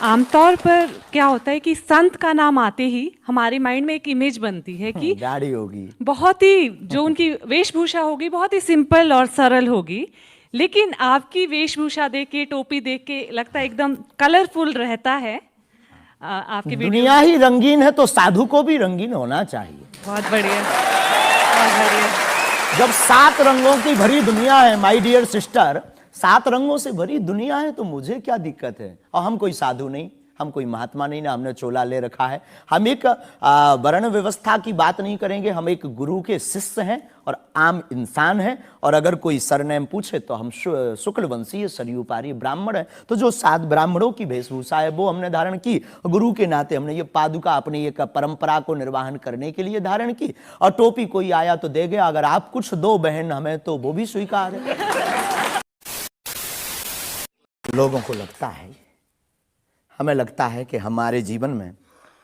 आमतौर पर क्या होता है कि संत का नाम आते ही हमारे माइंड में एक इमेज बनती है कि गाड़ी होगी, बहुत ही जो उनकी वेशभूषा होगी बहुत ही सिंपल और सरल होगी। लेकिन आपकी वेशभूषा देख के, टोपी देख के लगता है एकदम कलरफुल रहता है। आपके वीडियो दुनिया ही रंगीन है तो साधु को भी रंगीन होना चाहिए। बहुत बढ़िया, बहुत बढ़िया। जब 7 रंगों की भरी दुनिया है माय डियर सिस्टर, 7 रंगों से भरी दुनिया है तो मुझे क्या दिक्कत है। और हम कोई साधु नहीं, हम कोई महात्मा नहीं, ना हमने चोला ले रखा है। हम एक वर्ण व्यवस्था की बात नहीं करेंगे, हम एक गुरु के शिष्य हैं और आम इंसान हैं। और अगर कोई सरनेम पूछे तो हम शुक्ल वंशीय सरयूपारी ब्राह्मण है। तो जो 7 ब्राह्मणों की वेशभूषा है वो हमने धारण की। गुरु के नाते हमने ये पादुका अपनी एक परंपरा को निर्वाहन करने के लिए धारण की। और टोपी कोई आया तो दे गया, अगर आप कुछ दो बहन हमें तो वो भी स्वीकार है। लोगों को लगता है, हमें लगता है कि हमारे जीवन में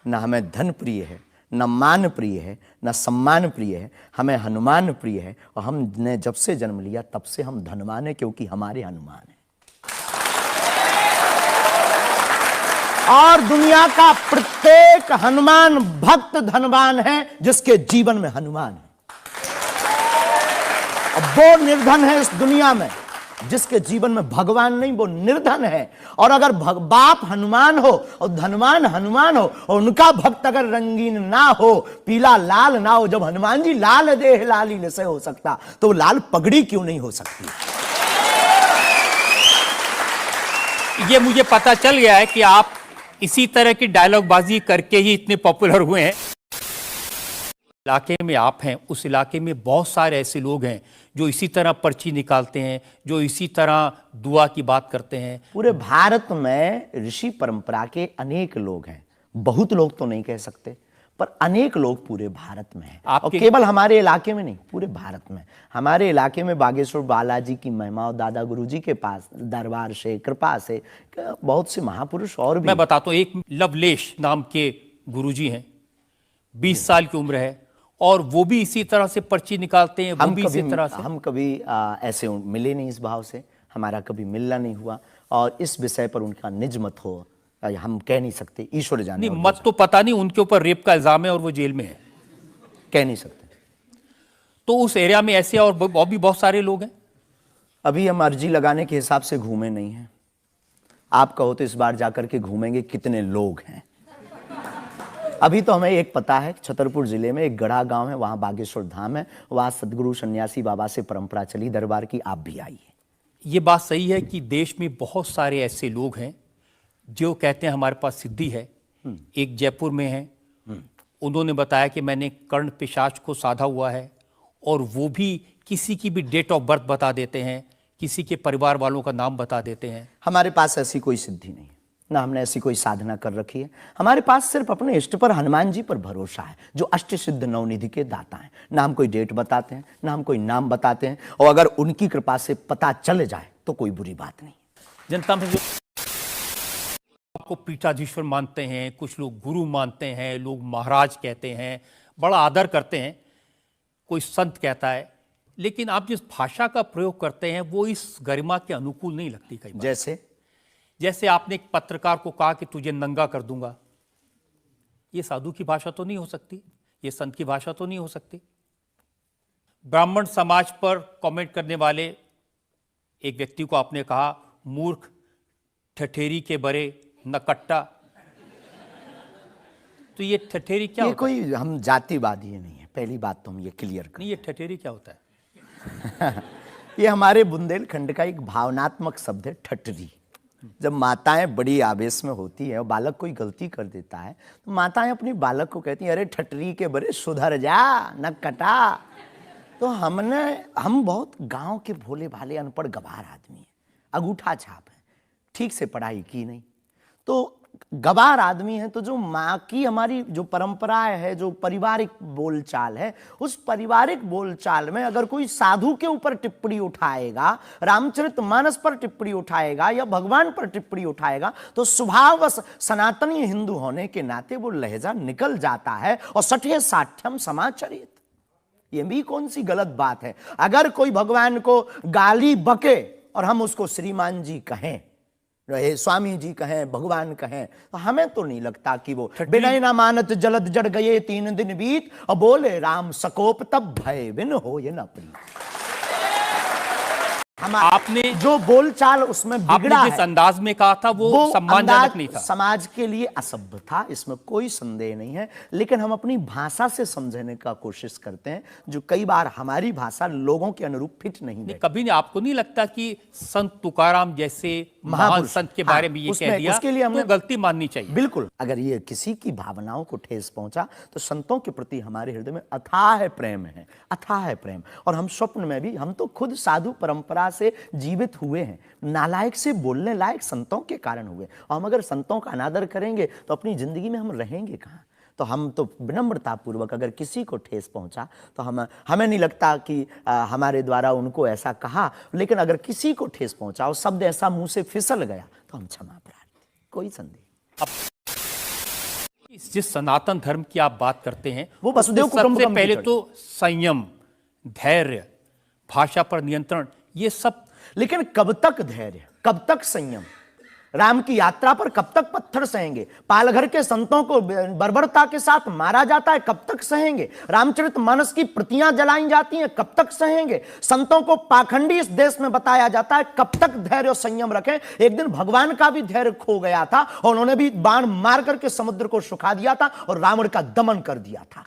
न हमें धन प्रिय है, न मान प्रिय है, न सम्मान प्रिय है, हमें हनुमान प्रिय है। और हमने जब से जन्म लिया तब से हम धनवान हैं, क्योंकि हमारे हनुमान हैं। और दुनिया का प्रत्येक हनुमान भक्त धनवान है जिसके जीवन में हनुमान है। अब वो निर्धन है इस दुनिया में जिसके जीवन में भगवान नहीं, वो निर्धन है। और अगर बाप हनुमान हो और धनवान हनुमान हो और उनका भक्त अगर रंगीन ना हो, पीला लाल ना हो, जब हनुमान जी लाल देह लालीन से हो सकता तो लाल पगड़ी क्यों नहीं हो सकती। ये मुझे पता चल गया है कि आप इसी तरह की डायलॉग बाजी करके ही इतने पॉपुलर हुए हैं। इलाके में आप हैं, उस इलाके में बहुत सारे ऐसे लोग हैं जो इसी तरह पर्ची निकालते हैं, जो इसी तरह दुआ की बात करते हैं। पूरे भारत में ऋषि परंपरा के अनेक लोग हैं, बहुत लोग तो नहीं कह सकते, पर अनेक लोग पूरे भारत में हैं। और केवल हमारे इलाके में नहीं, पूरे भारत में। हमारे इलाके में बागेश्वर बालाजी की महिमा और दादा गुरुजी के पास दरबार से, कृपा से बहुत से महापुरुष और भी। मैं बताता हूँ, एक लवलेश नाम के गुरुजी हैं, 20 साल की उम्र है और वो भी इसी तरह से पर्ची निकालते हैं। हम कभी ऐसे मिले नहीं, इस भाव से हमारा कभी मिलना नहीं हुआ। और इस विषय पर उनका निज मत हो हम कह नहीं सकते, ईश्वर जाने। नहीं, मत तो पता नहीं, उनके ऊपर रेप का इल्जाम है और वो जेल में है, कह नहीं सकते। तो उस एरिया में ऐसे और भी बहुत सारे लोग हैं। अभी हम अर्जी लगाने के हिसाब से घूमे नहीं हैं। आप कहो तो इस बार जाकर के घूमेंगे कितने लोग हैं। अभी तो हमें एक पता है, छतरपुर जिले में एक गढ़ा गांव है, वहां बागेश्वर धाम है, वहां सदगुरु सन्यासी बाबा से परंपरा चली दरबार की। आप भी आइए। ये बात सही है कि देश में बहुत सारे ऐसे लोग हैं जो कहते हैं हमारे पास सिद्धि है। एक जयपुर में है, उन्होंने बताया कि मैंने कर्ण पिशाच को साधा हुआ है, और वो भी किसी की भी डेट ऑफ बर्थ बता देते हैं, किसी के परिवार वालों का नाम बता देते हैं। हमारे पास ऐसी कोई सिद्धि नहीं, ना हमने ऐसी कोई साधना कर रखी है। हमारे पास सिर्फ अपने इष्ट पर, हनुमान जी पर भरोसा है, जो अष्ट सिद्ध नवनिधि के दाता हैं। ना हम कोई डेट बताते हैं, ना हम कोई नाम बताते हैं, और अगर उनकी कृपा से पता चल जाए तो कोई बुरी बात नहीं। जनता में जो आपको पीठाधीश्वर मानते हैं, कुछ लोग गुरु मानते हैं, लोग महाराज कहते हैं, बड़ा आदर करते हैं, कोई संत कहता है, लेकिन आप जिस भाषा का प्रयोग करते हैं वो इस गरिमा के अनुकूल नहीं लगती कई बार। जैसे आपने एक पत्रकार को कहा कि तुझे नंगा कर दूंगा, ये साधु की भाषा तो नहीं हो सकती, ये संत की भाषा तो नहीं हो सकती। ब्राह्मण समाज पर कमेंट करने वाले एक व्यक्ति को आपने कहा मूर्ख, ठठेरी के बरे, नकट्टा। तो ये ठठेरी क्या होता है? कोई हम जातिवादी नहीं है, पहली बात तो हम ये क्लियर करें। नहीं, ये ठठेरी क्या होता है? ये हमारे बुंदेलखंड का एक भावनात्मक शब्द है, ठठरी। जब माताएं बड़ी आवेश में होती है और बालक कोई गलती कर देता है तो माताएं अपनी बालक को कहती हैं, अरे ठठरी के बरे सुधर जा, न कटा। तो हम बहुत गांव के भोले भाले अनपढ़ गवार आदमी हैं, अंगूठा छाप है, ठीक से पढ़ाई की नहीं, तो गवार आदमी है। तो जो माँ की हमारी जो परंपरा है, जो पारिवारिक बोलचाल है, उस पारिवारिक बोलचाल में अगर कोई साधु के ऊपर टिप्पणी उठाएगा, रामचरितमानस पर टिप्पणी उठाएगा या भगवान पर टिप्पणी उठाएगा, तो स्वभावश सनातनी हिंदू होने के नाते वो लहजा निकल जाता है। और सठे साठ्यम समाचरित, ये भी कौन सी गलत बात है। अगर कोई भगवान को गाली बके और हम उसको श्रीमान जी कहें स्वामी जी कहें, भगवान कहें, तो हमें तो नहीं लगता कि वो बिनय ना मानत जलद जड़ गए 3 दिन बीत, और बोले राम सकोप तब भय बिन हो ये न प्रीत। आपने जो बोलचाल उसमें आपने बिगड़ा जिस है, अंदाज में कहा था वो सम्मानजनक नहीं था। समाज के लिए असभ्य था, इसमें कोई संदेह नहीं है। लेकिन हम अपनी भाषा से समझने का कोशिश करते हैं, जो कई बार हमारी भाषा लोगों के अनुरूप फिट नहीं है। कभी नहीं, आपको नहीं लगता कि संत तुकाराम जैसे महान महापुरुष, संत के बारे में ये कह दिया, उसके लिए हमने तो गलती माननी चाहिए। बिल्कुल, अगर ये किसी की भावनाओं को ठेस पहुंचा तो संतों के प्रति हमारे हृदय में अथाह प्रेम है, अथाह प्रेम। और हम स्वप्न में भी, हम तो खुद साधु परंपरा से जीवित हुए हैं, नालायक से बोलने लायक संतों के कारण हुए। और हम अगर संतों का अनादर करेंगे तो अपनी जिंदगी में हम रहेंगे कहाँ। तो हम तो विनम्रता पूर्वक अगर किसी को ठेस पहुंचा तो हमें नहीं लगता कि हमारे द्वारा उनको ऐसा कहा, लेकिन अगर किसी को ठेस पहुंचा और शब्द ऐसा मुंह से फिसल गया तो हम क्षमा प्रार्थी, कोई संदेह। जिस सनातन धर्म की आप बात करते हैं वो वसुदेव कुटुंबकम सबसे की पहले चर्चा। तो संयम, धैर्य, भाषा पर नियंत्रण, ये सब। लेकिन कब तक धैर्य, कब तक संयम? राम की यात्रा पर कब तक पत्थर सहेंगे? पालघर के संतों को बर्बरता के साथ मारा जाता है, कब तक सहेंगे? रामचरितमानस की प्रतियां जलाई जाती हैं, कब तक सहेंगे? संतों को पाखंडी इस देश में बताया जाता है, कब तक धैर्य और संयम रखें? एक दिन भगवान का भी धैर्य खो गया था और उन्होंने भी बाण मार करके समुद्र को सुखा दिया था और रावण का दमन कर दिया था।